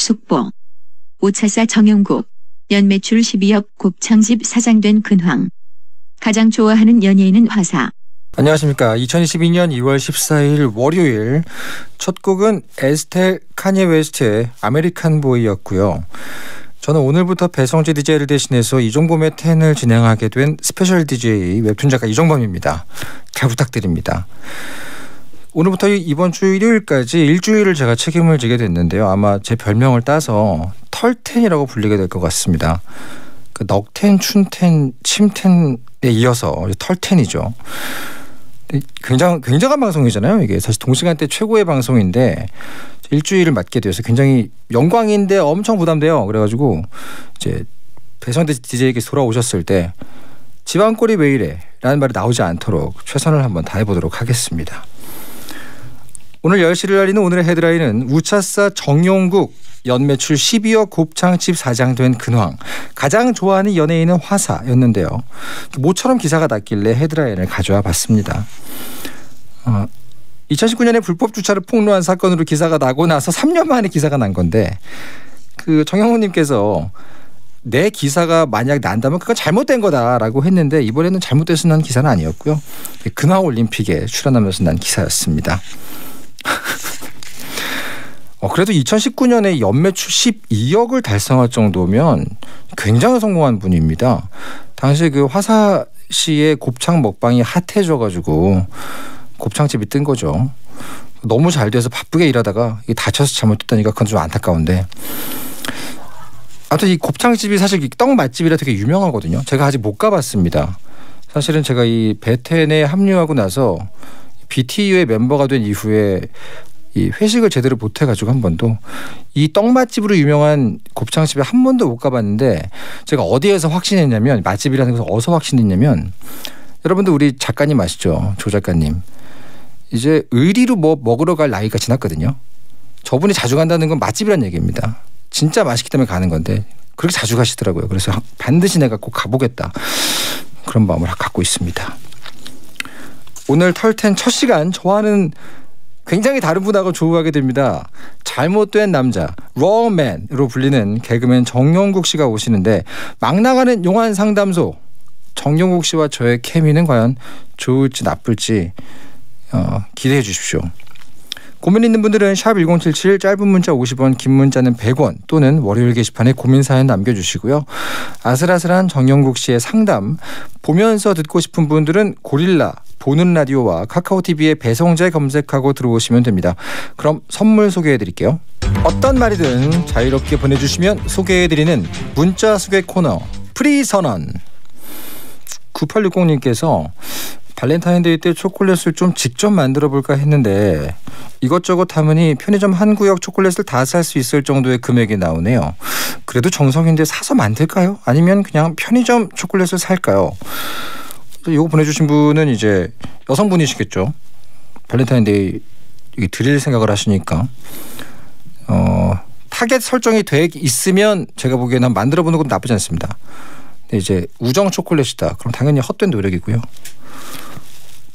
속보. 오차사 정용국. 연매출 12억 곱창집 사장 된 근황. 가장 좋아하는 연예인은 화사. 안녕하십니까. 2022년 2월 14일 월요일 첫 곡은 에스텔 카니에 웨스트의 아메리칸 보이였고요. 저는 오늘부터 배성재 DJ를 대신해서 이종범의 10을 진행하게 된 스페셜 DJ 웹툰 작가 이종범입니다. 잘 부탁드립니다. 오늘부터 이번 주 일요일까지 일주일을 제가 책임을 지게 됐는데요. 아마 제 별명을 따서 털텐이라고 불리게 될 것 같습니다. 그 넉텐, 춘텐, 침텐에 이어서 털텐이죠. 굉장한 방송이잖아요. 이게 사실 동시간대 최고의 방송인데 일주일을 맡게 돼서 굉장히 영광인데 엄청 부담돼요. 그래가지고 이제 배성재 DJ에게 돌아오셨을 때 집안꼴이 왜 이래? 라는 말이 나오지 않도록 최선을 한번 다해보도록 하겠습니다. 오늘 10시를 알리는 오늘의 헤드라인은 우차사 정용국 연매출 12억 곱창집 사장 된 근황. 가장 좋아하는 연예인은 화사였는데요. 모처럼 기사가 났길래 헤드라인을 가져와 봤습니다. 2019년에 불법 주차를 폭로한 사건으로 기사가 나고 나서 3년 만에 기사가 난 건데 그 정영훈님께서 내 기사가 만약 난다면 그건 잘못된 거다라고 했는데 이번에는 잘못돼서 난 기사는 아니었고요. 근황올림픽에 출연하면서 난 기사였습니다. 그래도 2019년에 연매출 12억을 달성할 정도면 굉장히 성공한 분입니다. 당시에 그 화사 씨의 곱창 먹방이 핫해져가지고 곱창집이 뜬 거죠. 너무 잘 돼서 바쁘게 일하다가 다쳐서 잘못됐다니까 그건 좀 안타까운데. 아무튼 이 곱창집이 사실 떡 맛집이라 되게 유명하거든요. 제가 아직 못 가봤습니다. 사실은 제가 이 베텐에 합류하고 나서 BTU의 멤버가 된 이후에 이 회식을 제대로 못 해가지고 한 번도 이 떡 맛집으로 유명한 곱창집에 한 번도 못 가봤는데 제가 어디에서 확신했냐면 맛집이라는 것을 어디서 확신했냐면 여러분들 우리 작가님 아시죠? 조 작가님. 이제 의리로 뭐 먹으러 갈 나이가 지났거든요. 저분이 자주 간다는 건 맛집이라는 얘기입니다. 진짜 맛있기 때문에 가는 건데 그렇게 자주 가시더라고요. 그래서 반드시 내가 꼭 가보겠다. 그런 마음을 갖고 있습니다. 오늘 털텐 첫 시간 저와는 굉장히 다른 분하고 조우하게 됩니다. 잘못된 남자, rawman으로 불리는 개그맨 정용국 씨가 오시는데 막 나가는 용한 상담소. 정용국 씨와 저의 케미는 과연 좋을지 나쁠지 기대해 주십시오. 고민 있는 분들은 샵 1077 짧은 문자 50원 긴 문자는 100원 또는 월요일 게시판에 고민사연 남겨주시고요. 아슬아슬한 정용국 씨의 상담 보면서 듣고 싶은 분들은 고릴라 보는 라디오와 카카오TV에 배성재 검색하고 들어오시면 됩니다. 그럼 선물 소개해드릴게요. 어떤 말이든 자유롭게 보내주시면 소개해드리는 문자 소개 코너 프리선언. 9860님께서 발렌타인데이 때 초콜릿을 좀 직접 만들어볼까 했는데 이것저것 하면 편의점 한 구역 초콜릿을 다 살 수 있을 정도의 금액이 나오네요. 그래도 정성인데 사서 만들까요? 아니면 그냥 편의점 초콜릿을 살까요? 이거 보내주신 분은 이제 여성분이시겠죠. 발렌타인데이 드릴 생각을 하시니까 타겟 설정이 돼 있으면 제가 보기에는 만들어보는 것도 나쁘지 않습니다. 근데 이제 우정 초콜릿이다. 그럼 당연히 헛된 노력이고요.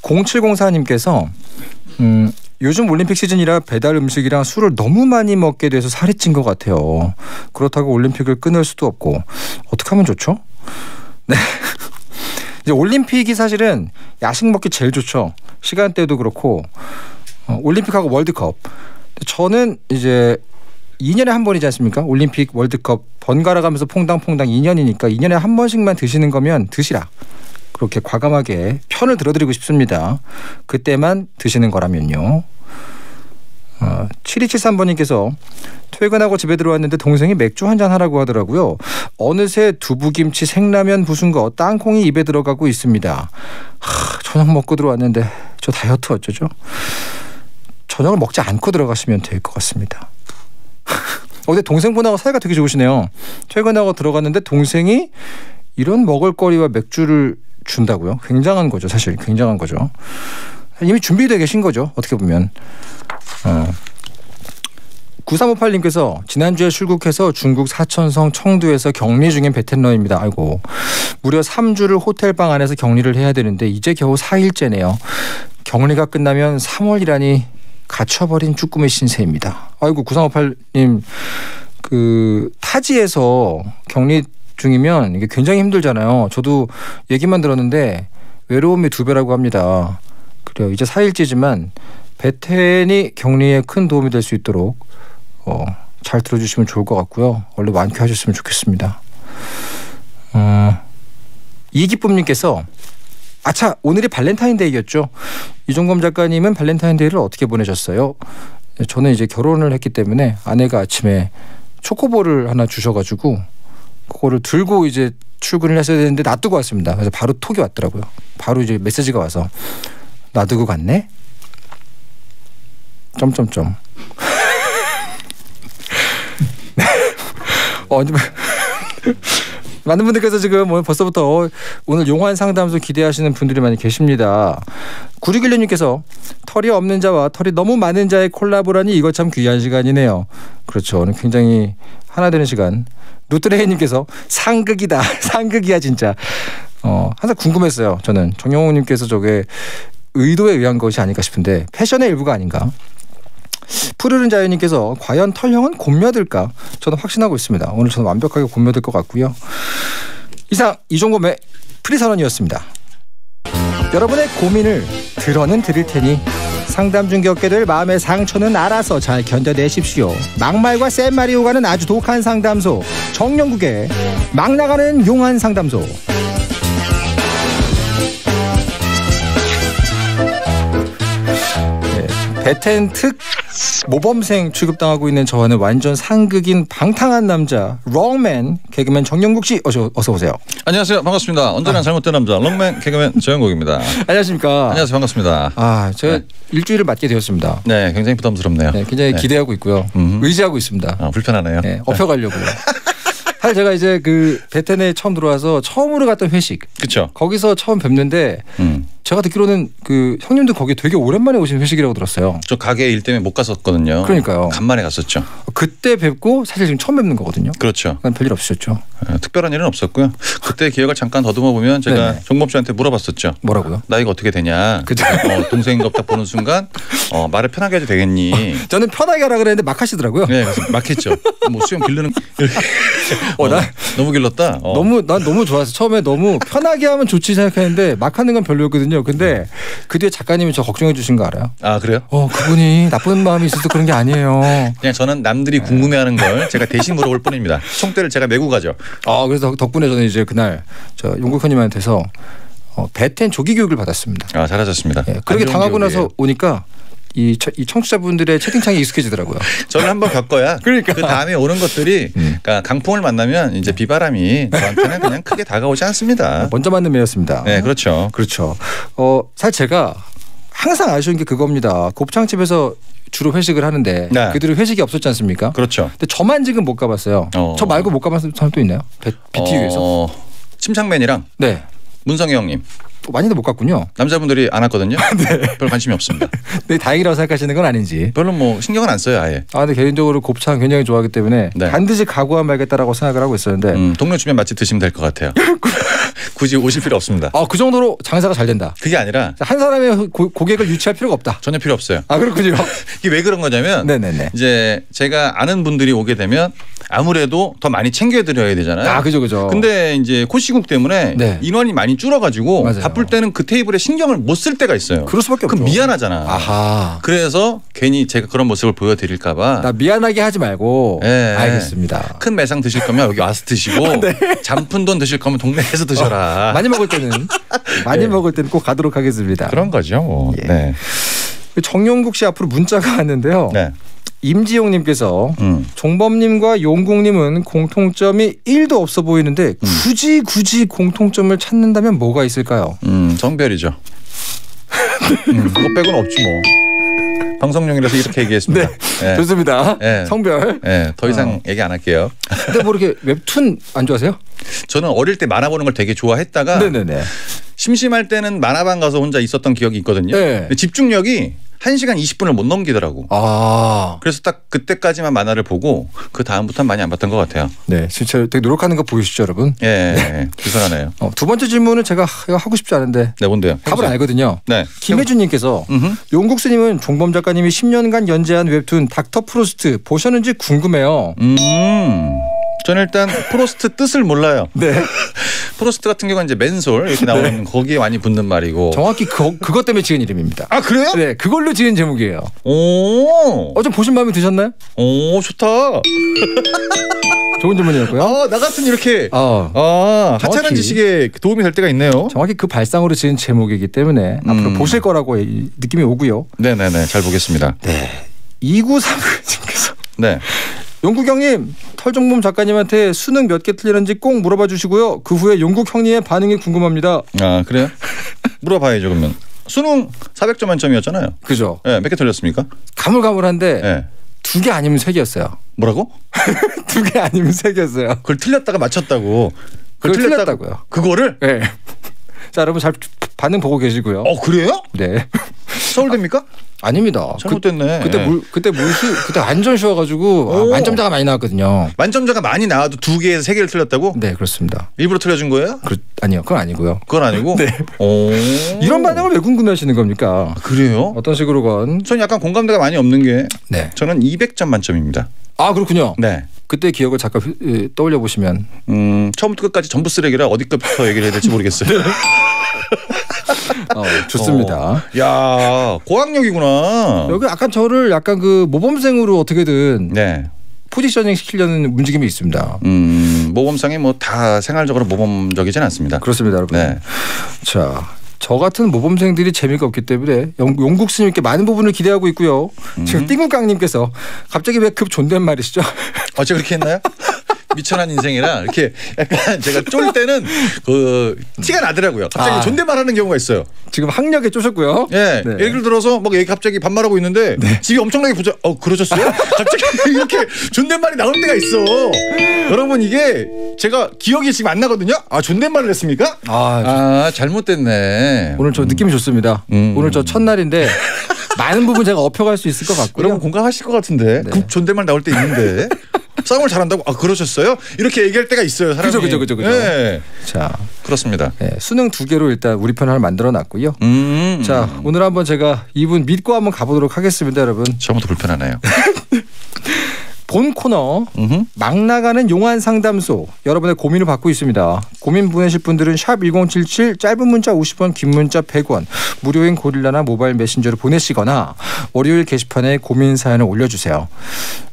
0704님께서 요즘 올림픽 시즌이라 배달 음식이랑 술을 너무 많이 먹게 돼서 살이 찐 것 같아요. 그렇다고 올림픽을 끊을 수도 없고 어떻게 하면 좋죠? 네. 이제 올림픽이 사실은 야식 먹기 제일 좋죠. 시간대도 그렇고 올림픽하고 월드컵. 저는 이제 2년에 한 번이지 않습니까? 올림픽 월드컵 번갈아 가면서 퐁당퐁당 2년이니까 2년에 한 번씩만 드시는 거면 드시라. 그렇게 과감하게 편을 들어드리고 싶습니다. 그때만 드시는 거라면요. 7273번님께서 퇴근하고 집에 들어왔는데 동생이 맥주 한잔 하라고 하더라고요. 어느새 두부김치 생라면 부순 거 땅콩이 입에 들어가고 있습니다. 저녁 먹고 들어왔는데 저 다이어트 어쩌죠? 저녁을 먹지 않고 들어가시면 될 것 같습니다. 근데 동생분하고 사이가 되게 좋으시네요. 퇴근하고 들어갔는데 동생이 이런 먹을거리와 맥주를 준다고요? 굉장한 거죠. 사실 굉장한 거죠. 이미 준비되어 계신 거죠. 어떻게 보면. 9358님께서 지난주에 출국해서 중국 사천성 청두에서 격리 중인 베텐러입니다. 아이고, 무려 3주를 호텔방 안에서 격리를 해야 되는데 이제 겨우 4일째네요. 격리가 끝나면 3월이라니 갇혀버린 쭈꾸미 신세입니다. 아이고, 9358님 그 타지에서 격리 중이면 이게 굉장히 힘들잖아요. 저도 얘기만 들었는데 외로움이 2배라고 합니다. 그래요. 이제 4일째지만 베텐이 격리에 큰 도움이 될 수 있도록 잘 들어주시면 좋을 것 같고요. 얼른 완쾌하셨으면 좋겠습니다. 이기쁨님께서 아차 오늘이 발렌타인데이였죠. 이종검 작가님은 발렌타인데이를 어떻게 보내셨어요? 저는 이제 결혼을 했기 때문에 아내가 아침에 초코볼을 하나 주셔가지고 그거를 들고 이제 출근을 했어야 되는데 놔두고 왔습니다. 그래서 바로 톡이 왔더라고요. 바로 이제 메시지가 와서 놔두고 갔네? 점점점. 많은 분들께서 지금 벌써부터 오늘 용환 상담소 기대하시는 분들이 많이 계십니다. 9616님께서 털이 없는 자와 털이 너무 많은 자의 콜라보라니 이거 참 귀한 시간이네요. 그렇죠. 오늘 굉장히 하나 되는 시간. 루트레이님께서 상극이다. 상극이야 진짜. 항상 궁금했어요. 저는 정영호님께서 저게 의도에 의한 것이 아닐까 싶은데 패션의 일부가 아닌가. 푸르른 자연님께서 과연 털형은 곰며들까? 저는 확신하고 있습니다. 오늘 저는 완벽하게 곰며들 것 같고요. 이상 이종범의 프리선언이었습니다. 여러분의 고민을 들어는 드릴 테니 상담 중 겪게 될 마음의 상처는 알아서 잘 견뎌내십시오. 막말과 센 말이 오가는 아주 독한 상담소 정영국의 막 나가는 용한 상담소. 베텐 특 모범생 취급당하고 있는 저와는 완전 상극인 방탕한 남자 롱맨 개그맨 정영국 씨 어서 오세요. 안녕하세요. 반갑습니다. 언제나 잘못된 남자 롱맨 개그맨 정영국입니다. 안녕하십니까. 안녕하세요. 반갑습니다. 제가 일주일을 맞게 되었습니다. 네, 굉장히 부담스럽네요. 네, 굉장히 기대하고 있고요. 의지하고 있습니다. 불편하네요. 네, 업혀가려고요. 사실 제가 이제 그 베텐에 처음 들어와서 처음으로 갔던 회식. 그렇죠. 거기서 처음 뵙는데 제가 듣기로는 그 형님도 거기 되게 오랜만에 오신 회식이라고 들었어요. 저 가게 일 때문에 못 갔었거든요. 그러니까요. 간만에 갔었죠. 그때 뵙고 사실 지금 처음 뵙는 거거든요. 그렇죠. 별일 없으셨죠? 특별한 일은 없었고요. 그때 기억을 잠깐 더듬어 보면 제가 네네. 정범 씨한테 물어봤었죠. 뭐라고요? 나이가 어떻게 되냐. 그죠. 동생인 것 딱 보는 순간 말을 편하게 해도 되겠니. 저는 편하게 하라 그랬는데 막 하시더라고요. 네, 그래서 막 했죠. 뭐 수염 기르는 너무 길렀다. 난 너무 좋아서 처음에 너무 편하게 하면 좋지 생각했는데 막 하는 건 별로였거든요. 근데 그 뒤에 작가님이 저 걱정해 주신 거 알아요? 아, 그래요? 그분이 나쁜 마음이 있어서 그런 게 아니에요. 그냥 저는 남들이 궁금해하는 걸 제가 대신 물어볼 뿐입니다. 총대를 제가 메고 가죠. 그래서 덕분에 저는 이제 그날 저 용국현님한테서 베텐 조기 교육을 받았습니다. 잘하셨습니다. 그렇게 당하고 나서 오니까 이 청취자분들의 채팅창이 익숙해지더라고요. 저를 한번 겪어야 그러니까 그 다음에 오는 것들이 그러니까 강풍을 만나면 이제 비바람이 저한테는 그냥 크게 다가오지 않습니다. 먼저 맞는 매였습니다. 네, 그렇죠. 그렇죠. 사실 제가 항상 아쉬운 게 그겁니다. 곱창집에서 주로 회식을 하는데 네. 그들은 회식이 없었지 않습니까? 그렇죠. 근데 저만 지금 못 가봤어요. 저 말고 못 가봤던 사람 또 있나요? BTU에서? 침착맨이랑 네. 문성희 형님. 많이도 못 갔군요. 남자분들이 안 왔거든요. 네. 별 관심이 없습니다. 네, 다행이라고 생각하시는 건 아닌지. 별로 뭐 신경은 안 써요, 아예. 근데 개인적으로 곱창 굉장히 좋아하기 때문에 네. 반드시 가고야 말겠다라고 생각을 하고 있었는데 동네 주변 맛집 드시면 될 것 같아요. 굳이 오실 필요 없습니다. 그 정도로 장사가 잘 된다. 그게 아니라 한 사람의 고객을 유치할 필요가 없다. 전혀 필요 없어요. 그렇군요. 이게 왜 그런 거냐면 네네네. 이제 제가 아는 분들이 오게 되면 아무래도 더 많이 챙겨드려야 되잖아요. 그죠. 근데 이제 코시국 때문에 네. 인원이 많이 줄어가지고 맞아요. 바쁠 때는 그 테이블에 신경을 못 쓸 때가 있어요. 그럴 수밖에 없죠. 그럼 미안하잖아. 아하. 그래서 괜히 제가 그런 모습을 보여드릴까봐. 나 미안하게 하지 말고. 네. 알겠습니다. 큰 매상 드실 거면 여기 와서 드시고 네. 잔푼 돈 드실 거면 동네에서 드셔라. 많이 먹을 때는 먹을 때는 꼭 가도록 하겠습니다. 그런 거죠. 뭐. 예. 네. 정용국 씨 앞으로 문자가 왔는데요. 네. 임지용님께서 종범님과 용국님은 공통점이 1도 없어 보이는데 굳이 공통점을 찾는다면 뭐가 있을까요? 성별이죠. 그거 빼고는 없지 뭐. 방송용이라서 이렇게 얘기했습니다. 네. 좋습니다. 네. 성별. 네. 더 이상 얘기 안 할게요. 근데 뭐 이렇게 웹툰 안 좋아하세요? 저는 어릴 때 만화 보는 걸 되게 좋아했다가 네네네. 심심할 때는 만화방 가서 혼자 있었던 기억이 있거든요. 네. 근데 집중력이 1시간 20분을 못 넘기더라고. 아. 그래서 딱 그때까지만 만화를 보고 그 다음부터는 많이 안 봤던 것 같아요. 네, 진짜 되게 노력하는 거 보이시죠, 여러분? 예, 기선하네요. 두 번째 질문은 제가 이거 하고 싶지 않은데 네, 뭔데요? 답을 알거든요. 네. 김혜준님께서 용국스님은 종범작가님이 10년간 연재한 웹툰 닥터 프로스트 보셨는지 궁금해요. 저는 일단 프로스트 뜻을 몰라요. 네. 프로스트 같은 경우는 이제 맨솔 이렇게 나오는 거기에 많이 붙는 말이고. 정확히 그것 때문에 지은 이름입니다. 아 그래요? 네, 그걸로 지은 제목이에요. 오. 좀 보신 마음에 드셨나요? 오 좋다. 좋은 질문이었고요. 나 같은 이렇게 정확히. 하찮은 지식에 도움이 될 때가 있네요. 정확히 그 발상으로 지은 제목이기 때문에 앞으로 보실 거라고 느낌이 오고요. 네네네, 잘 보겠습니다. 네. 2939님께서 네. 용국 형님, 털종범 작가님한테 수능 몇 개 틀렸는지 꼭 물어봐 주시고요. 그 후에 용국 형님의 반응이 궁금합니다. 아 그래요? 물어봐야죠 그러면. 수능 400점 만점이었잖아요. 그죠? 네, 몇 개 틀렸습니까? 가물가물한데 네. 2개 아니면 3개였어요. 뭐라고? 2개 아니면 3개였어요. 그걸 틀렸다가 맞췄다고. 그걸 틀렸다고요. 그거를? 네. 자, 여러분 잘 반응 보고 계시고요. 그래요? 네. 서울대입니까? 아닙니다. 잘못됐네. 그때 완전 쉬워가지고 만점자가 많이 나왔거든요. 만점자가 많이 나와도 2개에서 3개를 틀렸다고? 네, 그렇습니다. 일부러 틀려준 거예요? 아니요, 그건 아니고요. 그건 아니고? 네. 이런 반응을 왜 궁금해하시는 겁니까? 그래요? 어떤 식으로건? 전 약간 공감대가 많이 없는 게 네. 저는 200점 만점입니다. 아, 그렇군요. 네. 그때 기억을 잠깐 떠올려 보시면 처음부터 끝까지 전부 쓰레기라 어디부터 얘기를 해야 될지 모르겠어요. 좋습니다. 야, 고학력이구나. 여기 약간 저를 약간 그 모범생으로 어떻게든 네. 포지셔닝 시키려는 움직임이 있습니다. 모범상이 뭐 다 생활적으로 모범적이진 않습니다. 그렇습니다, 여러분. 네. 자, 저 같은 모범생들이 재미가 없기 때문에 용국 스님께 많은 부분을 기대하고 있고요. 지금 띵구깡님께서 갑자기 왜 급 존댓말이시죠? 어째 그렇게 했나요? 미천한 인생이라 이렇게 약간 제가 쫄 때는 그 티가 나더라고요. 갑자기 존댓말하는 경우가 있어요. 지금 학력에 쪼셨고요. 네. 네. 예를 들어서 막 얘기 갑자기 반말하고 있는데 집이 엄청나게 부자. 그러셨어요? 갑자기 이렇게 존댓말이 나올 때가 있어. 여러분 이게 제가 기억이 지금 안 나거든요. 존댓말을 했습니까? 잘못됐네. 오늘 저 느낌이 좋습니다. 오늘 저 첫날인데 많은 부분 제가 업혀갈 수 있을 것 같고요. 여러분 공감하실 것 같은데. 네. 급 존댓말 나올 때 있는데. 싸움을 잘한다고? 그러셨어요? 이렇게 얘기할 때가 있어요. 사람이. 그죠. 네. 자, 그렇습니다. 네, 수능 2개로 일단 우리 편 하나 만들어 놨고요. 자, 오늘 한번 제가 이분 믿고 한번 가보도록 하겠습니다, 여러분. 처음부터 불편하네요. 본 코너 막 나가는 용한 상담소 여러분의 고민을 받고 있습니다. 고민 보내실 분들은 샵 1077 짧은 문자 50원 긴 문자 100원 무료인 고릴라나 모바일 메신저로 보내시거나 월요일 게시판에 고민 사연을 올려주세요.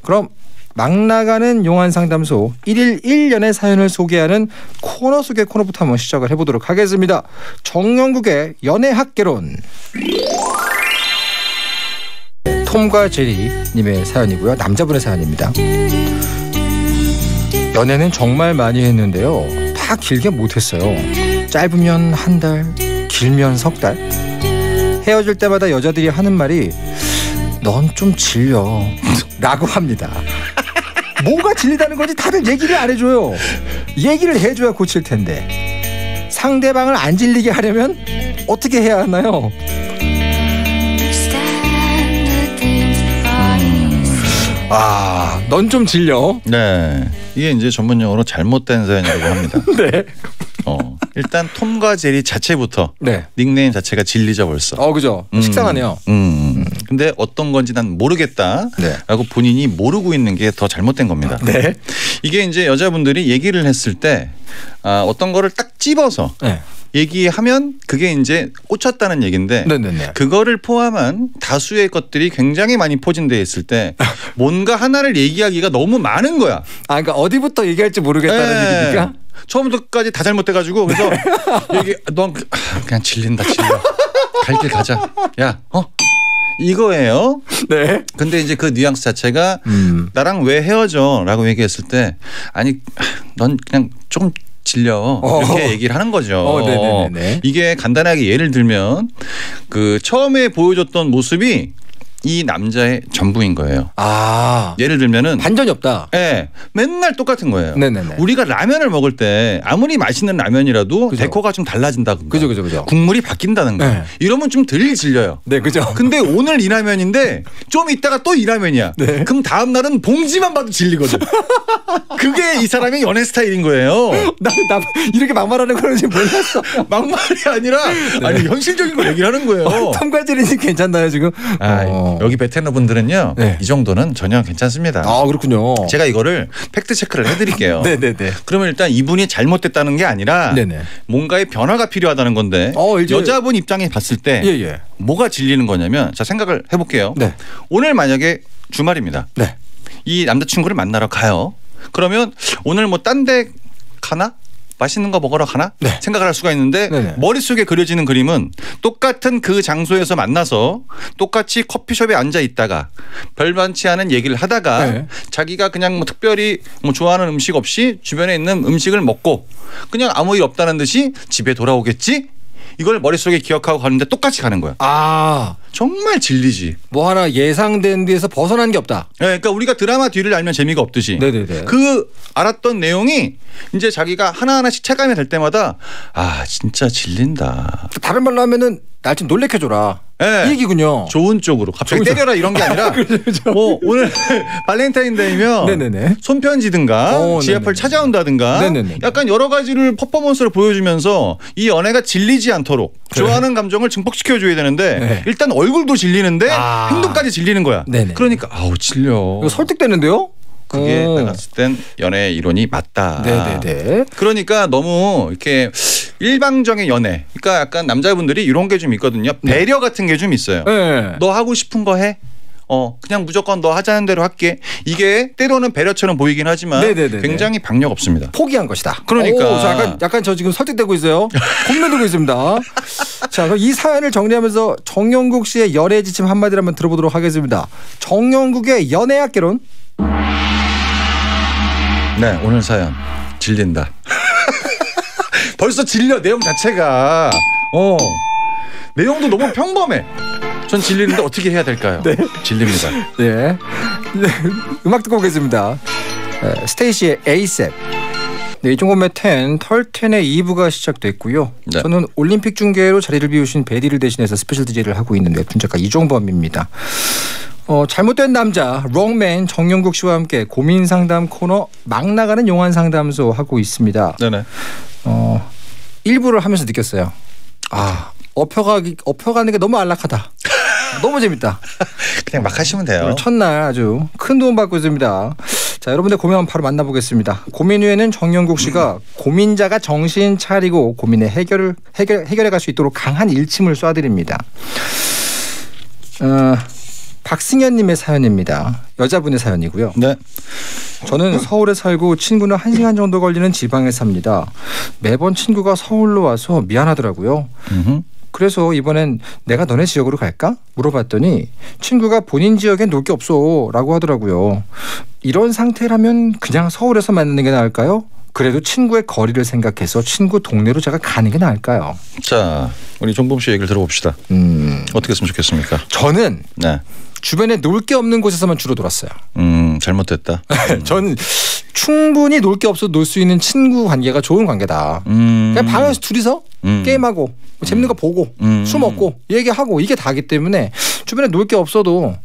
그럼 막 나가는 용한 상담소 1일 1년의 사연을 소개하는 코너 속의 코너부터 한번 시작을 해보도록 하겠습니다. 정영국의 연애학개론. 톰과 제리 님의 사연이고요. 남자분의 사연입니다. 연애는 정말 많이 했는데요. 다 길게 못했어요. 짧으면 한 달, 길면 석 달. 헤어질 때마다 여자들이 하는 말이 넌 좀 질려 라고 합니다. 뭐가 질리다는 건지 다들 얘기를 안 해줘요. 얘기를 해줘야 고칠 텐데 상대방을 안 질리게 하려면 어떻게 해야 하나요? 넌 좀 질려. 네, 이게 이제 전문용어로 잘못된 사연이라고 합니다. 네. 일단 톰과 제리 자체부터 네. 닉네임 자체가 질리죠 벌써. 그죠. 식상하네요. 근데 어떤 건지 난 모르겠다라고 네. 본인이 모르고 있는 게 더 잘못된 겁니다. 네. 이게 이제 여자분들이 얘기를 했을 때 어떤 거를 딱 집어서 네. 얘기하면 그게 이제 꽂혔다는 얘기인데 네네네. 그거를 포함한 다수의 것들이 굉장히 많이 포진되어 있을 때 뭔가 하나를 얘기하기가 너무 많은 거야. 그러니까 어디부터 얘기할지 모르겠다는 얘기니까. 처음부터까지 다 잘못돼가지고 그래서 넌 그냥 질린다 질려. 갈 길 가자. 야, 이거예요. 네. 근데 이제 그 뉘앙스 자체가 나랑 왜 헤어져라고 얘기했을 때 아니 넌 그냥 좀 질려 이렇게 얘기를 하는 거죠. 네네네. 이게 간단하게 예를 들면 그 처음에 보여줬던 모습이 이 남자의 전부인 거예요. 아. 예를 들면은 반전이 없다. 예, 맨날 똑같은 거예요. 네네네. 우리가 라면을 먹을 때 아무리 맛있는 라면이라도 그죠. 데코가 좀 달라진다든가 그죠. 국물이 바뀐다든가 네. 이러면 좀 덜 질려요. 네, 그죠. 근데 오늘 이 라면인데 좀 이따가 또 이 라면이야. 네. 그럼 다음 날은 봉지만 봐도 질리거든. 그게 이 사람의 연애 스타일인 거예요. 나 이렇게 막말하는 거는지 몰랐어. 막말이 아니라 아니 현실적인 걸 얘기를 하는 거예요. 탐관절이니 괜찮나요 지금? 여기 베테랑 분들은요. 네. 이 정도는 전혀 괜찮습니다. 아 그렇군요. 제가 이거를 팩트 체크를 해드릴게요. 네네네. 그러면 일단 이분이 잘못됐다는 게 아니라 네네. 뭔가의 변화가 필요하다는 건데 이제- 여자분 입장에 봤을 때 예예. 뭐가 질리는 거냐면 자 생각을 해볼게요. 네. 오늘 만약에 주말입니다. 네. 이 남자친구를 만나러 가요. 그러면 오늘 뭐 딴 데 가나? 맛있는 거 먹으러 가나? 네. 생각을 할 수가 있는데 네네. 머릿속에 그려지는 그림은 똑같은 그 장소에서 만나서 똑같이 커피숍에 앉아 있다가 별반치 않은 얘기를 하다가 네. 자기가 그냥 뭐 특별히 뭐 좋아하는 음식 없이 주변에 있는 음식을 먹고 그냥 아무 일 없다는 듯이 집에 돌아오겠지? 이걸 머릿속에 기억하고 가는데 똑같이 가는 거야. 아. 정말 질리지. 뭐 하나 예상된 데에서 벗어난 게 없다. 네, 그러니까 우리가 드라마 뒤를 알면 재미가 없듯이 네네네. 그 알았던 내용이 이제 자기가 하나하나씩 체감이 될 때마다 아 진짜 질린다. 다른 말로 하면은 날 좀 놀래켜줘라. 네. 이 얘기군요. 좋은 쪽으로 갑자기 좋은 때려라 이런 게 아니라 뭐 오늘 발렌타인데이면 네네네. 손편지든가 지 앞을 네네네. 찾아온다든가 네네네. 약간 여러 가지를 퍼포먼스를 보여주면서 이 연애가 질리지 않도록 좋아하는 감정을 증폭시켜줘야 되는데 네. 일단 얼굴도 질리는데 행동까지 질리는 거야. 네네. 그러니까 아우 질려. 이거 설득되는데요? 그게 내가 봤을 땐 연애의 이론이 맞다. 네네네. 그러니까 너무 이렇게 일방적인 연애. 그러니까 약간 남자분들이 이런 게 좀 있거든요. 배려 같은 게 좀 있어요. 네. 너 하고 싶은 거 해. 그냥 무조건 너 하자는 대로 할게. 이게 때로는 배려처럼 보이긴 하지만 네네네네. 굉장히 박력 없습니다. 포기한 것이다. 그러니까. 자, 약간 저 지금 설득되고 있어요. 공면되고 있습니다. 자, 그럼 이 사연을 정리하면서 정영국 씨의 연애 지침 한마디를 한번 들어보도록 하겠습니다. 정영국의 연애학 개론. 네, 오늘 사연 질린다. 벌써 질려 내용 자체가. 내용도 너무 평범해. 전 질리는데 어떻게 해야 될까요? 네. 질립니다. 네. 음악 듣고 오겠습니다. 스테이시의 에이셉. 네, 이종범의 10, 털10의 2부가 시작됐고요. 네. 저는 올림픽 중계로 자리를 비우신 베디를 대신해서 스페셜 DJ를 하고 있는 웹툰 작가 이종범입니다. 잘못된 남자 롱맨 정영국 씨와 함께 고민 상담 코너 막 나가는 용한 상담소 하고 있습니다. 네네. 1부를 하면서 느꼈어요. 업혀가는 게 너무 안락하다. 너무 재밌다. 그냥 막 하시면 돼요. 오늘 첫날 아주 큰 도움 받고 있습니다. 자, 여러분들 고민 한번 바로 만나보겠습니다. 고민 후에는 정영국 씨가 고민자가 정신 차리고 고민의 해결해 갈 수 있도록 강한 일침을 쏴드립니다. 박승현님의 사연입니다. 여자분의 사연이고요. 네. 저는 서울에 살고 친구는 1시간 정도 걸리는 지방에 삽니다. 매번 친구가 서울로 와서 미안하더라고요. 그래서 이번엔 내가 너네 지역으로 갈까? 물어봤더니 친구가 본인 지역엔 놀 게 없어 라고 하더라고요. 이런 상태라면 그냥 서울에서 만나는 게 나을까요? 그래도 친구의 거리를 생각해서 친구 동네로 제가 가는 게 나을까요? 자, 우리 종범 씨 얘기를 들어봅시다. 어떻게 했으면 좋겠습니까? 저는 네. 주변에 놀 게 없는 곳에서만 주로 놀았어요. 잘못됐다. 저는 충분히 놀 게 없어도 놀 수 있는 친구 관계가 좋은 관계다. 그냥 방에서 둘이서 게임하고 뭐 재밌는 거 보고 술 먹고 얘기하고 이게 다기 때문에 주변에 놀 게 없어도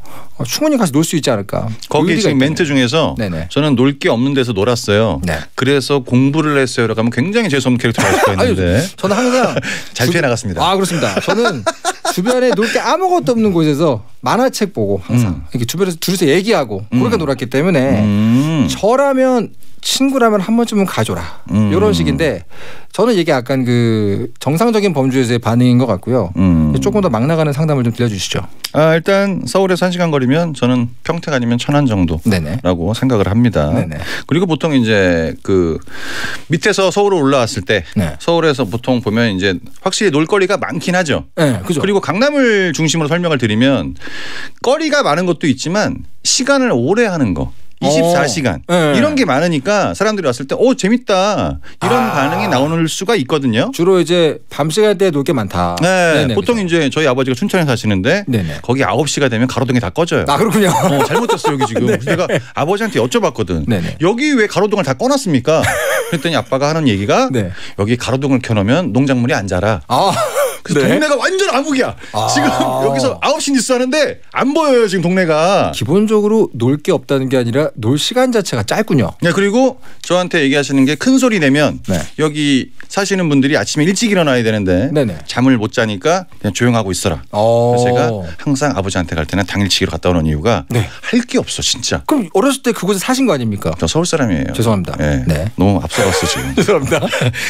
충분히 가서 놀 수 있지 않을까. 거기 지금 멘트 중에서 네네. 저는 놀 게 없는 데서 놀았어요. 네. 그래서 공부를 했어요라고 하면 굉장히 재수없는 캐릭터가 될 수가 있는데 저는 항상 잘 피해 나갔습니다. 그렇습니다. 저는 주변에 놀 게 아무것도 없는 곳에서 만화책 보고 항상 이렇게 주변에서 둘이서 얘기하고 그렇게 놀았기 때문에 저라면 친구라면 한 번쯤은 가줘라 이런 식인데 저는 이게 약간 그 정상적인 범주에서의 반응인 것 같고요. 조금 더 막 나가는 상담을 좀 들려주시죠. 일단 서울에서 1시간 거리면 저는 평택 아니면 천안 정도라고 네네. 생각을 합니다. 네네. 그리고 보통 이제 그 밑에서 서울로 올라왔을 때 네. 서울에서 보통 보면 이제 확실히 놀거리가 많긴 하죠. 네, 그죠. 그리고 강남을 중심으로 설명을 드리면 거리가 많은 것도 있지만 시간을 오래 하는 거. 24시간 네. 이런 게 많으니까 사람들이 왔을 때 재밌다 이런 반응이 나오는 수가 있거든요. 주로 이제 밤 시간대에 놀 게 많다. 네, 네네, 보통 그죠. 이제 저희 아버지가 춘천에 사시는데 네네. 거기 9시가 되면 가로등이 다 꺼져요. 아 그렇군요. 잘못됐어 여기 지금. 그래서 내가 아버지한테 여쭤봤거든. 네네. 여기 왜 가로등을 다 꺼놨습니까? 그랬더니 아빠가 하는 얘기가 네. 여기 가로등을 켜놓으면 농작물이 안 자라. 아 그래서 네. 동네가 완전 암흑이야. 지금 여기서 9시 뉴스 하는데 안 보여요 지금 동네가. 기본적으로 놀 게 없다는 게 아니라 놀 시간 자체가 짧군요. 네, 그리고 저한테 얘기하시는 게 큰 소리 내면 네. 여기 사시는 분들이 아침에 일찍 일어나야 되는데 네네. 잠을 못 자니까 그냥 조용하고 있어라. 그래서 제가 항상 아버지한테 갈 때는 당일치기로 갔다 오는 이유가 네. 할 게 없어 진짜. 그럼 어렸을 때 그곳에 사신 거 아닙니까? 저 서울 사람이에요. 죄송합니다. 네. 네. 너무 앞서갔어 지금. 죄송합니다.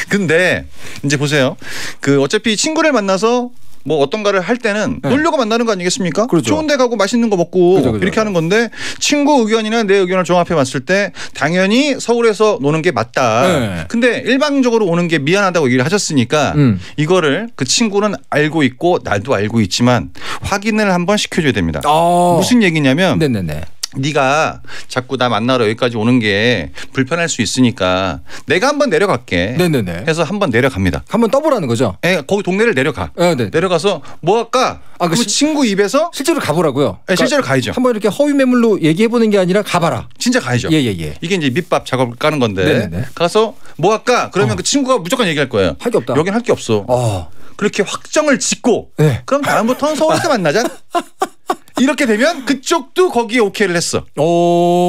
근데 이제 보세요. 그 어차피 친구를 만나서 뭐 어떤가를 할 때는 네. 놀려고 만나는 거 아니겠습니까? 그렇죠. 좋은 데 가고 맛있는 거 먹고 그죠. 이렇게 하는 건데 친구 의견이나 내 의견을 종합해 봤을 때 당연히 서울에서 노는 게 맞다. 네. 근데 일방적으로 오는 게 미안하다고 얘기를 하셨으니까 이거를 그 친구는 알고 있고 나도 알고 있지만 확인을 한번 시켜줘야 됩니다. 무슨 얘기냐면 네네네. 네가 자꾸 나 만나러 여기까지 오는 게 불편할 수 있으니까 내가 한번 내려갈게. 네네네. 해서 한번 내려갑니다. 한번 떠보라는 거죠. 예, 거기 동네를 내려가. 네. 내려가서 뭐 할까? 아, 그 그 친구 입에서 실제로 가보라고요. 네, 실제로 가야죠. 한번 이렇게 허위 매물로 얘기해 보는 게 아니라 가봐라. 진짜 가야죠. 예예예. 이게 이제 밑밥 작업을 까는 건데 네네네. 가서 뭐 할까? 그러면 그 친구가 무조건 얘기할 거예요. 할 게 없다. 여긴 할 게 없어. 그렇게 확정을 짓고 네. 그럼 다음부터는 서울에서 만나자. 이렇게 되면 그쪽도 거기에 오케이를 했어.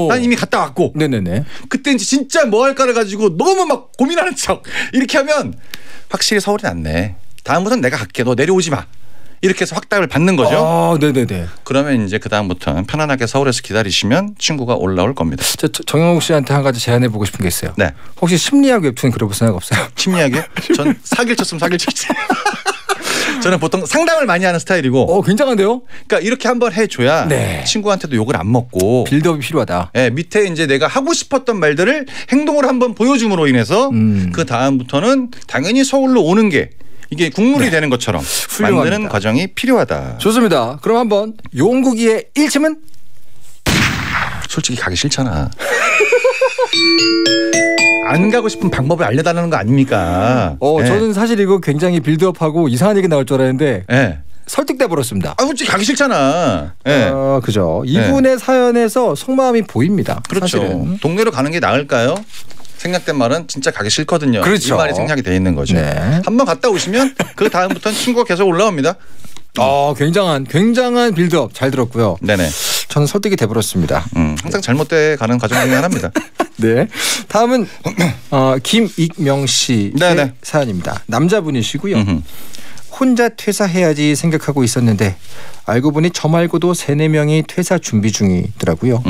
난 이미 갔다 왔고. 네네네. 그때 이제 진짜 뭐 할까를 가지고 너무 막 고민하는 척 이렇게 하면 확실히 서울이 낫네. 다음부터는 내가 갈게. 너 내려오지 마. 이렇게 해서 확답을 받는 거죠. 네네네. 그러면 이제 그 다음부터는 편안하게 서울에서 기다리시면 친구가 올라올 겁니다. 정영욱 씨한테 한 가지 제안해 보고 싶은 게 있어요. 네. 혹시 심리학 웹툰 그려볼 생각 없어요? 심리학에 전 사기를 쳤으면 사기를 쳤지. 저는 보통 상담을 많이 하는 스타일이고. 굉장한데요? 그러니까 이렇게 한번 해줘야 네. 친구한테도 욕을 안 먹고. 빌드업이 필요하다. 네, 밑에 이제 내가 하고 싶었던 말들을 행동으로 한번 보여줌으로 인해서 그 다음부터는 당연히 서울로 오는 게 이게 국룰이 되는 것처럼 훌륭합니다. 만드는 과정이 필요하다. 좋습니다. 그럼 한번 용국이의 1침은? 솔직히 가기 싫잖아. 안 가고 싶은 방법을 알려달라는 거 아닙니까? 네. 저는 사실 이거 굉장히 빌드업하고 이상한 얘기 나올 줄 알았는데 네. 설득돼 버렸습니다. 솔직히 가기 싫잖아. 네. 그죠. 이분의 사연에서 속마음이 보입니다. 그렇죠. 사실은. 동네로 가는 게 나을까요? 생략된 말은 진짜 가기 싫거든요. 그렇죠. 이 말이 생략이 돼 있는 거죠. 네. 한번 갔다 오시면 그 다음부터는 친구가 계속 올라옵니다. 굉장한 빌드업 잘 들었고요. 네네. 저는 설득이 돼버렸습니다. 항상 잘못돼 가는 과정 중에 하나입니다. 네. 다음은 김익명 씨의 네네. 사연입니다. 남자분이시고요. 음흠. 혼자 퇴사해야지 생각하고 있었는데 알고 보니 저 말고도 3-4명이 퇴사 준비 중이더라고요.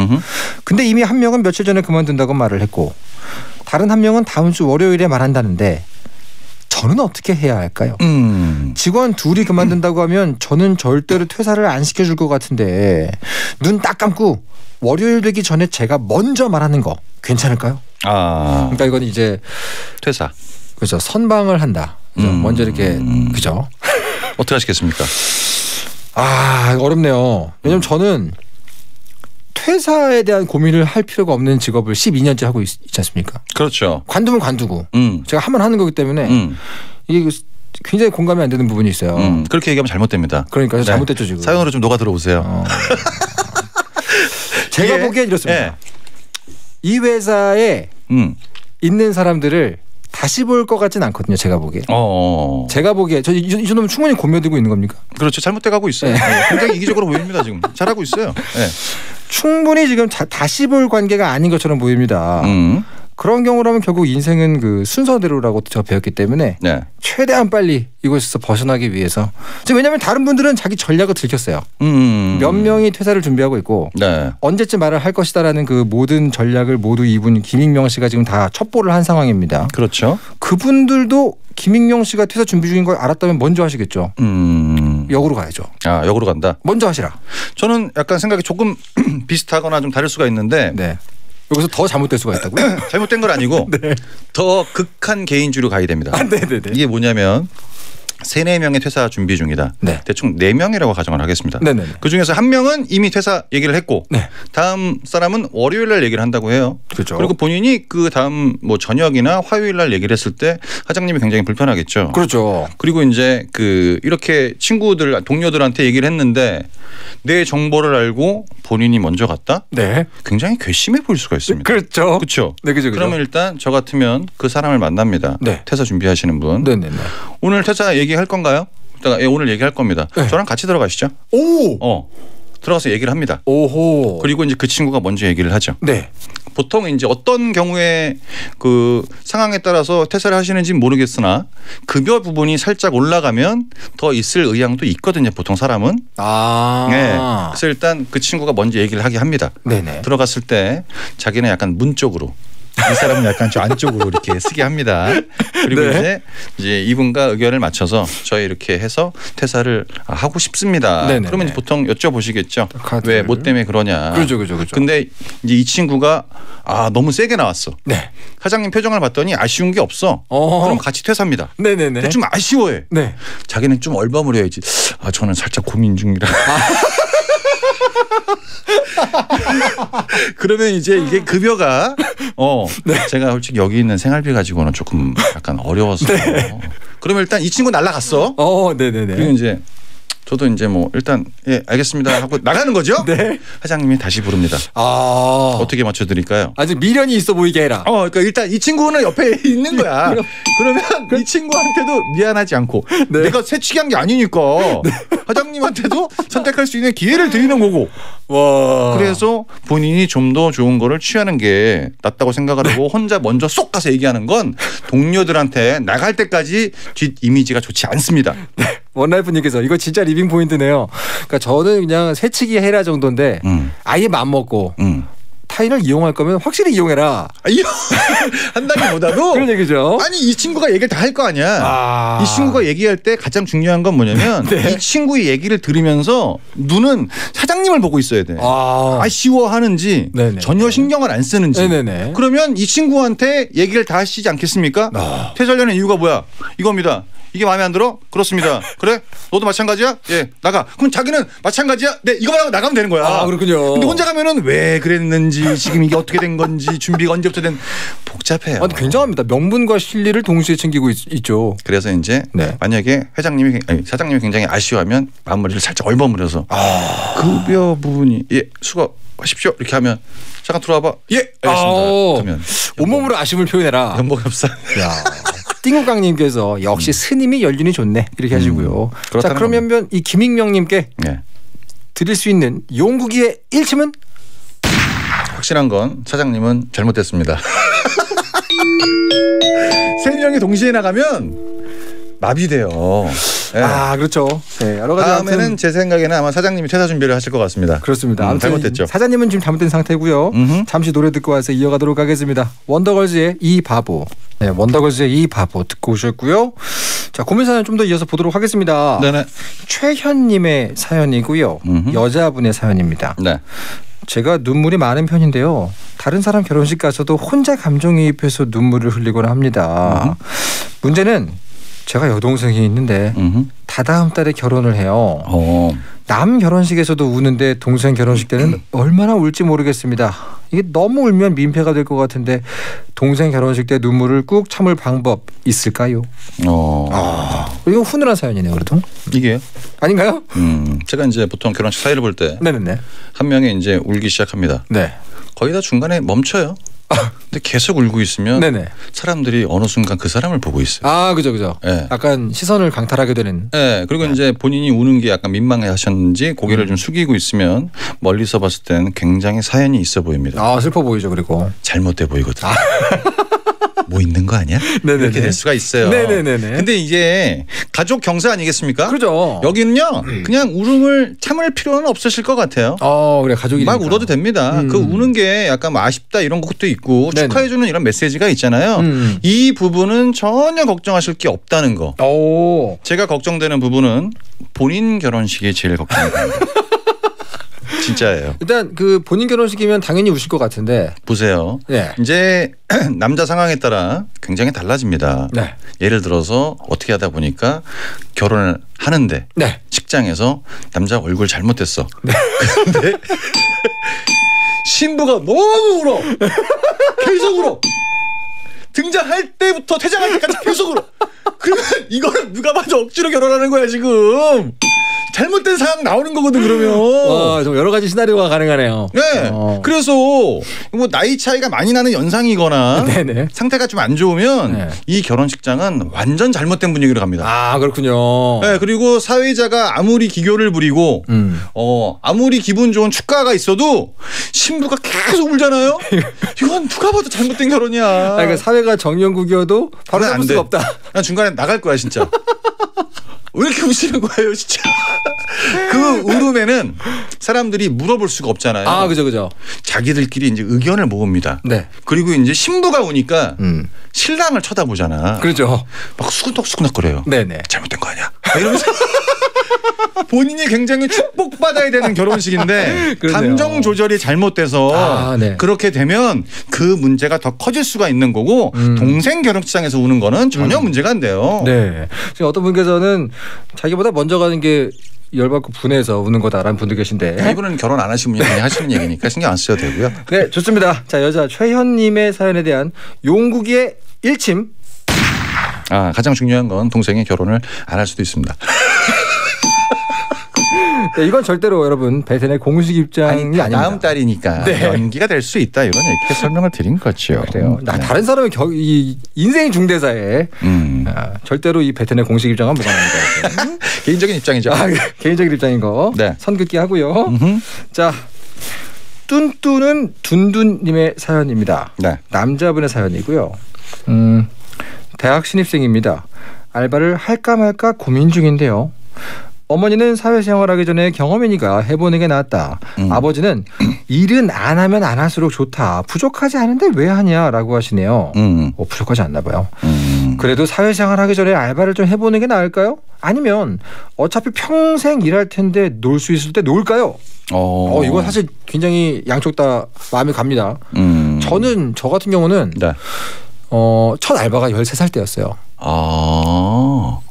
근데 이미 한 명은 며칠 전에 그만둔다고 말을 했고 다른 한 명은 다음 주 월요일에 말한다는데 저는 어떻게 해야 할까요? 직원 둘이 그만둔다고 하면 저는 절대로 퇴사를 안 시켜줄 것 같은데 눈 딱 감고 월요일 되기 전에 제가 먼저 말하는 거 괜찮을까요? 그러니까 이건 이제 퇴사. 그죠. 선방을 한다. 그죠? 먼저 이렇게 그죠. 어떻게 하시겠습니까? 어렵네요. 왜냐면 저는 퇴사에 대한 고민을 할 필요가 없는 직업을 12년째 하고 있지 않습니까? 그렇죠. 관두면 관두고 제가 하면 하는 거기 때문에 이게 굉장히 공감이 안 되는 부분이 있어요. 그렇게 얘기하면 잘못됩니다. 그러니까 잘못됐죠 지금. 사연으로 좀 녹아 들어오세요. 제가 보기엔 이렇습니다. 이 회사에 있는 사람들을 다시 볼 것 같진 않거든요. 제가 보기에. 제가 보기에 이 정도면 충분히 고며들고 있는 겁니까? 그렇죠. 잘못돼 가고 있어요. 네. 굉장히 이기적으로 보입니다. 지금 잘하고 있어요. 네. 충분히 지금 다시 볼 관계가 아닌 것처럼 보입니다. 그런 경우라면 결국 인생은 그 순서대로라고 제가 배웠기 때문에 네. 최대한 빨리 이곳에서 벗어나기 위해서 왜냐하면 다른 분들은 자기 전략을 들켰어요. 몇 명이 퇴사를 준비하고 있고 네. 언제쯤 말을 할 것이다라는 그 모든 전략을 모두 이분 김익명 씨가 지금 다 첩보를 한 상황입니다. 그렇죠. 그분들도 김익명 씨가 퇴사 준비 중인 걸 알았다면 먼저 하시겠죠. 역으로 가야죠. 역으로 간다. 먼저 하시라. 저는 약간 생각이 조금 비슷하거나 좀 다를 수가 있는데 네. 여기서 더 잘못될 수가 있다고요? 잘못된 건 아니고 네. 더 극한 개인주의로 가야 됩니다. 네네네. 이게 뭐냐면 3-4명의 퇴사 준비 중이다. 네. 대충 4명이라고 가정을 하겠습니다. 네네네. 그중에서 1명은 이미 퇴사 얘기를 했고 네. 다음 사람은 월요일 날 얘기를 한다고 해요. 그렇죠. 그리고 본인이 그 다음 뭐 저녁이나 화요일 날 얘기를 했을 때 사장님이 굉장히 불편하겠죠. 그렇죠. 그리고 이제 그 이렇게 친구들 동료들한테 얘기를 했는데 내 정보를 알고 본인이 먼저 갔다? 네. 굉장히 괘씸해 보일 수가 있습니다. 그렇죠. 그렇죠. 네, 그죠. 그러면 일단 저 같으면 그 사람을 만납니다. 네. 퇴사 준비하시는 분. 네네네. 오늘 퇴사 얘기할 건가요? 예, 오늘 얘기할 겁니다. 네. 저랑 같이 들어가시죠. 오. 들어가서 얘기를 합니다. 오호. 그리고 이제 그 친구가 먼저 얘기를 하죠. 네. 보통 이제 어떤 경우에 그 상황에 따라서 퇴사를 하시는지는 모르겠으나 급여 부분이 살짝 올라가면 더 있을 의향도 있거든요. 보통 사람은. 아. 네. 그래서 일단 그 친구가 먼저 얘기를 하게 합니다. 네네. 들어갔을 때 자기는 약간 문 쪽으로 이 사람은 약간 저 안쪽으로 이렇게 쓰게 합니다. 그리고 네. 이제 이분과 의견을 맞춰서 저희 이렇게 해서 퇴사를 하고 싶습니다. 네네네. 그러면 이제 보통 여쭤보시겠죠. 카드를. 왜 뭐 때문에 그러냐. 그렇죠. 근데 이제 이 친구가 너무 세게 나왔어. 네. 사장님 표정을 봤더니 아쉬운 게 없어. 그럼 같이 퇴사합니다. 네네네. 근데 좀 아쉬워해. 네. 자기는 좀 얼버무려야지. 저는 살짝 고민 중이라. 그러면 이제 이게 급여가 네. 제가 솔직히 여기 있는 생활비 가지고는 조금 약간 어려워서. 네. 그러면 일단 이 친구 날라갔어. 네네네. 그리고 이제 저도 이제 뭐 일단 예 알겠습니다 하고 나가는 거죠. 네. 사장님이 다시 부릅니다. 어떻게 맞춰드릴까요? 아직 미련이 있어 보이게 해라. 그러니까 일단 이 친구는 옆에 있는 거야. 그러면 이 친구한테도 미안하지 않고 네. 내가 새치기한 게 아니니까 사장님한테도 선택할 수 있는 기회를 드리는 거고. 와. 그래서 본인이 좀 더 좋은 거를 취하는 게 낫다고 생각을 하고 혼자 먼저 쏙 가서 얘기하는 건 동료들한테 나갈 때까지 뒷 이미지가 좋지 않습니다. 원라이프님께서 이거 진짜 리빙 포인트네요. 그러니까 저는 그냥 새치기 해라 정도인데 아예 맘 먹고 타인을 이용할 거면 확실히 이용해라. 한다기보다도 그런 얘기죠. 아니 이 친구가 얘기를 다 할 거 아니야. 이 친구가 얘기할 때 가장 중요한 건 뭐냐면 네. 이 친구의 얘기를 들으면서 눈은 사장님을 보고 있어야 돼. 아쉬워하는지 네네. 전혀 신경을 안 쓰는지. 네네네. 그러면 이 친구한테 얘기를 다 하시지 않겠습니까? 퇴사하려는 이유가 뭐야? 이겁니다. 이게 마음에 안 들어? 그렇습니다. 그래? 너도 마찬가지야? 예, 나가. 그럼 자기는 마찬가지야? 네, 이거만 하고 나가면 되는 거야. 그렇군요. 근데 혼자 가면은 왜 그랬는지 지금 이게 어떻게 된 건지 준비가 언제부터 된 복잡해요. 굉장합니다. 명분과 실리를 동시에 챙기고 있죠. 그래서 이제 네. 만약에 사장님이 굉장히 아쉬워하면 마무리를 살짝 얼버무려서 급여 부분이 수고하십시오 이렇게 하면 잠깐 들어와봐. 예, 알겠습니다. 그러면 온몸으로 아쉬움을 표현해라. 연봉 협상. 띵우깡님께서 역시 스님이 연륜이 좋네 이렇게 하시고요. 자 그러면 이 김익명님께 드릴 수 있는 용국이의 1침은? 확실한 건 사장님은 잘못됐습니다. 3명이 동시에 나가면 마비돼요. 네. 그렇죠. 네, 여러 가지 다음에는 제 생각에는 아마 사장님이 퇴사 준비를 하실 것 같습니다. 그렇습니다. 잘못됐죠. 사장님은 지금 잘못된 상태고요. 잠시 노래 듣고 와서 이어가도록 하겠습니다. 원더걸즈의 이 바보. 네, 원더걸즈의 이 바보 듣고 오셨고요. 자, 고민 사연 좀 더 이어서 보도록 하겠습니다. 네네. 최현님의 사연이고요. 여자분의 사연입니다. 네. 제가 눈물이 많은 편인데요. 다른 사람 결혼식 가서도 혼자 감정이입해서 눈물을 흘리곤 합니다. 문제는 제가 여동생이 있는데 다다음 달에 결혼을 해요. 남 결혼식에서도 우는데 동생 결혼식 때는 얼마나 울지 모르겠습니다. 이게 너무 울면 민폐가 될 것 같은데 동생 결혼식 때 눈물을 꾹 참을 방법 있을까요? 이거 훈훈한 사연이네요. 그래도 이게요? 아닌가요? 제가 이제 보통 결혼식 사회를 볼 때 한 명이 이제 울기 시작합니다. 네. 거의 다 중간에 멈춰요. 근데 계속 울고 있으면 사람들이 어느 순간 그 사람을 보고 있어요. 그죠. 네. 약간 시선을 강탈하게 되는. 네. 그리고 이제 본인이 우는 게 약간 민망해 하셨는지 고개를 좀 숙이고 있으면 멀리서 봤을 때는 굉장히 사연이 있어 보입니다. 슬퍼 보이죠. 그리고 잘못돼 보이거든요. 뭐 있는 거 아니야? 네네네. 이렇게 될 수가 있어요. 네네네. 근데 이게 가족 경사 아니겠습니까? 그렇죠. 여기는요 그냥 울음을 참을 필요는 없으실 것 같아요. 그래 가족이니까. 막 울어도 됩니다. 그 우는 게 약간 아쉽다 이런 것도 있고 축하해주는 이런 메시지가 있잖아요. 이 부분은 전혀 걱정하실 게 없다는 거. 제가 걱정되는 부분은 본인 결혼식이 제일 걱정됩니다. 진짜예요. 일단 그 본인 결혼식이면 당연히 우실 것 같은데. 보세요. 네. 이제 남자 상황에 따라 굉장히 달라집니다. 네. 예를 들어서 어떻게 하다 보니까 결혼을 하는데 네. 직장에서 남자 얼굴 잘못됐어. 네. 근데 신부가 너무 울어. 계속 울어. 등장할 때부터 퇴장할 때까지 계속 울어. 그러면 이거는 누가 봐도 억지로 결혼하는 거야 지금. 잘못된 상황 나오는 거거든 그러면. 좀 여러 가지 시나리오가 가능하네요. 네. 그래서 뭐 나이 차이가 많이 나는 연상이거나 네네. 상태가 좀 안 좋으면 네. 이 결혼식장은 완전 잘못된 분위기로 갑니다. 아 그렇군요. 네, 그리고 사회자가 아무리 기교를 부리고 아무리 기분 좋은 축가가 있어도 신부가 계속 울잖아요. 이건 누가 봐도 잘못된 결혼이야. 그러니까 사회가 정연국이어도 바로 잡을 수가 없다. 난 중간에 나갈 거야 진짜. 왜 이렇게 우시는 거예요 진짜. 그 울음에는 사람들이 물어볼 수가 없잖아요. 아 그죠. 자기들끼리 이제 의견을 모읍니다. 네. 그리고 이제 신부가 오니까 신랑을 쳐다보잖아. 그렇죠. 막 수근덕수근덕거려요. 네네. 잘못된 거 아니야? 이러면서 본인이 굉장히 축복받아야 되는 결혼식인데 그러네요. 감정 조절이 잘못돼서 네. 그렇게 되면 그 문제가 더 커질 수가 있는 거고 동생 결혼식장에서 우는 거는 전혀 문제가 안 돼요. 네. 지금 어떤 분께서는 자기보다 먼저 가는 게 열받고 분해서 우는 거다라는 분도 계신데. 이분은 결혼 안 하신 분이 그냥 하시는 얘기니까 신경 안 쓰셔도 되고요. 네, 좋습니다. 자, 여자 최현님의 사연에 대한 용국이의 일침. 가장 중요한 건 동생이 결혼을 안 할 수도 있습니다. 네, 이건 절대로 여러분 베텐의 공식 입장이 아닙니다. 다음 달이니까 네. 연기가 될 수 있다 이런 이렇게 설명을 드린 거죠. 그래요. 네. 다른 사람의 이 인생의 중대사에 절대로 이 베텐의 공식 입장은 무관합니다. 개인적인 입장이죠. 개인적인 입장인 거 네. 선긋기 하고요. 자, 뚠뚠은 둔둔님의 사연입니다. 네. 남자분의 사연이고요. 대학 신입생입니다. 알바를 할까 말까 고민 중인데요. 어머니는 사회생활하기 전에 경험이니까 해보는 게 낫다. 아버지는 일은 안 하면 안 할수록 좋다. 부족하지 않은데 왜 하냐라고 하시네요. 부족하지 않나 봐요. 그래도 사회생활하기 전에 알바를 좀 해보는 게 나을까요? 아니면 어차피 평생 일할 텐데 놀 수 있을 때 놀까요? 이거 사실 굉장히 양쪽 다 마음이 갑니다. 저는 저 같은 경우는 네. 첫 알바가 13살 때였어요.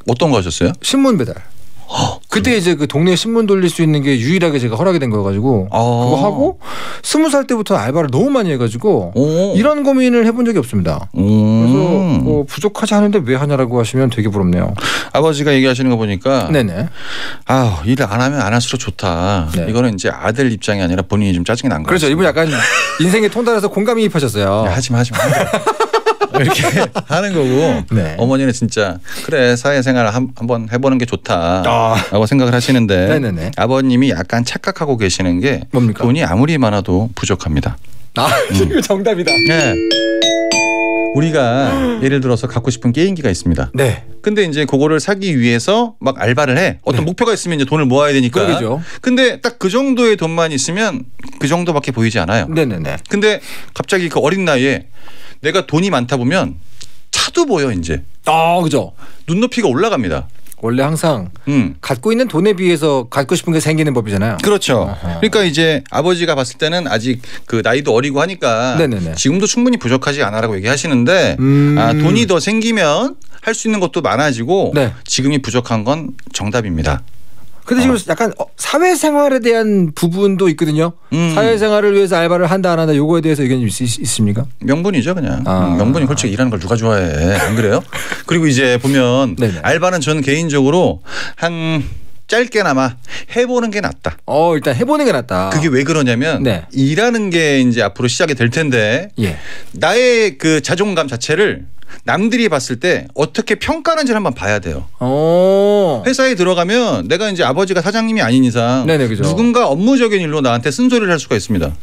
어떤 거 하셨어요? 신문 배달. 그때 이제 그 동네 신문 돌릴 수 있는 게 유일하게 제가 허락이 된 거여가지고 그거 하고 20살 때부터 알바를 너무 많이 해가지고 이런 고민을 해본 적이 없습니다. 그래서 뭐 부족하지 않은데 왜 하냐라고 하시면 되게 부럽네요. 아버지가 얘기하시는 거 보니까 네네. 일을 안 하면 안 할수록 좋다. 네. 이거는 이제 아들 입장이 아니라 본인이 좀 짜증이 난 거죠. 그렇죠. 이분 약간 인생의 통달해서 공감이입하셨어요. 하지마. 이렇게 하는 거고 네. 어머니는 진짜 그래 사회생활 한번 해보는 게 좋다라고 생각을 하시는데 네네네. 아버님이 약간 착각하고 계시는 게 뭡니까? 돈이 아무리 많아도 부족합니다. 이거 정답이다. 네. 우리가 예를 들어서 갖고 싶은 게임기가 있습니다. 네. 근데 이제 그거를 사기 위해서 막 알바를 해. 어떤 목표가 있으면 이제 돈을 모아야 되니까. 그러죠. 근데 딱 그 정도의 돈만 있으면 그 정도밖에 보이지 않아요. 네네네. 근데 갑자기 그 어린 나이에 내가 돈이 많다 보면 차도 보여 이제. 그죠. 눈높이가 올라갑니다. 원래 항상 갖고 있는 돈에 비해서 갖고 싶은 게 생기는 법이잖아요. 그렇죠. 그러니까 이제 아버지가 봤을 때는 아직 그 나이도 어리고 하니까 네네네. 지금도 충분히 부족하지 않아라고 얘기하시는데 돈이 더 생기면 할 수 있는 것도 많아지고 네. 지금이 부족한 건 정답입니다. 근데 지금 약간 사회생활에 대한 부분도 있거든요. 사회생활을 위해서 알바를 한다 안 한다 요거에 대해서 의견이 있습니까? 명분이죠 그냥. 명분이 솔직히 일하는 걸 누가 좋아해. 안 그래요? 그리고 이제 보면 네네. 알바는 저는 개인적으로 한 짧게나마 해보는 게 낫다. 일단 해보는 게 낫다. 그게 왜 그러냐면 네. 일하는 게 이제 앞으로 시작이 될 텐데 예. 나의 그 자존감 자체를 남들이 봤을 때 어떻게 평가하는지를 한번 봐야 돼요. 회사에 들어가면 내가 이제 아버지가 사장님이 아닌 이상 네네, 그죠. 누군가 업무적인 일로 나한테 쓴소리를 할 수가 있습니다.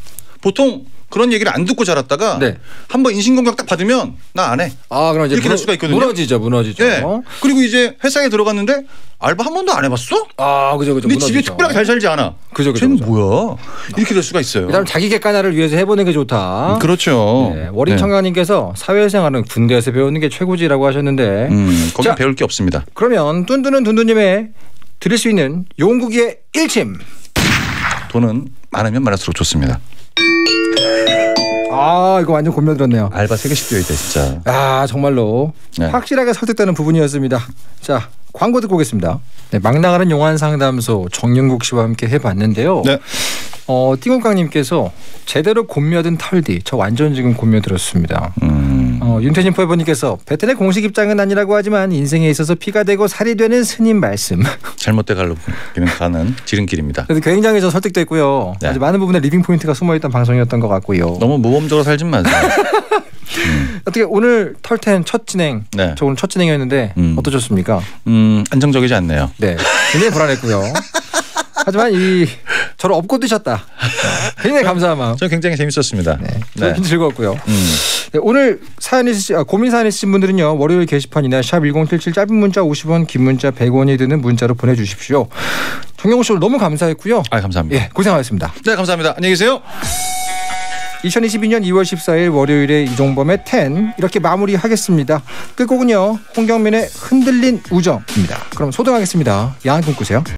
보통 그런 얘기를 안 듣고 자랐다가 네. 한번 인신공격 딱 받으면 나 안 해. 그럼 이제 이렇게 될 수가 있거든요. 무너지죠. 네. 그리고 이제 회사에 들어갔는데 알바 한 번도 안 해봤어? 그죠. 근데 집에 특별하게 잘 살지 않아. 그죠. 쟤는 뭐야? 이렇게 될 수가 있어요. 일단 자기 객관화를 위해서 해보는 게 좋다. 그렇죠. 네. 워린 청가님께서 사회생활은 군대에서 배우는 게 최고지라고 하셨는데 거기 배울 게 없습니다. 그러면 뚠뚠은 둔둔님의 드릴 수 있는 용국이의 일침. 돈은 많으면 많을수록 좋습니다. 아 이거 완전 곤며 들었네요. 알바 3개씩 뛰어야 돼 진짜. 아 정말로 네. 확실하게 설득되는 부분이었습니다. 자 광고 듣고 오겠습니다. 네, 막 나가는 용한 상담소 정윤국 씨와 함께 해봤는데요. 네. 띵콩깡님께서 제대로 곤며든 털디 저 완전 지금 곤며 들었습니다. 윤태진 포에버님께서 베텐의 공식 입장은 아니라고 하지만 인생에 있어서 피가 되고 살이 되는 스님 말씀. 잘못돼 갈로 가는 지름길입니다. 그래서 굉장히 저 설득됐고요. 네. 아주 많은 부분에 리빙 포인트가 숨어있던 방송이었던 것 같고요. 너무 모범적으로 살지 마세요. 어떻게 오늘 털텐 첫 진행, 네. 저 오늘 첫 진행이었는데 어떠셨습니까? 안정적이지 않네요. 네, 굉장히 불안했고요. 하지만 저를 업고 드셨다. 굉장히 감사한 마음. 저 굉장히 재밌었습니다. 네, 네. 굉장히 즐거웠고요. 네, 오늘 고민 사연 있으신 분들은요. 월요일 게시판이나 샵 1077 짧은 문자 50원 긴 문자 100원이 드는 문자로 보내주십시오. 정영호 씨 오늘 너무 감사했고요. 아 감사합니다. 예, 고생하셨습니다. 네 감사합니다. 안녕히 계세요. 2022년 2월 14일 월요일에 이종범의 10 이렇게 마무리하겠습니다. 끝곡은요. 홍경민의 흔들린 우정입니다. 그럼 소등하겠습니다. 야한 꿈 꾸세요.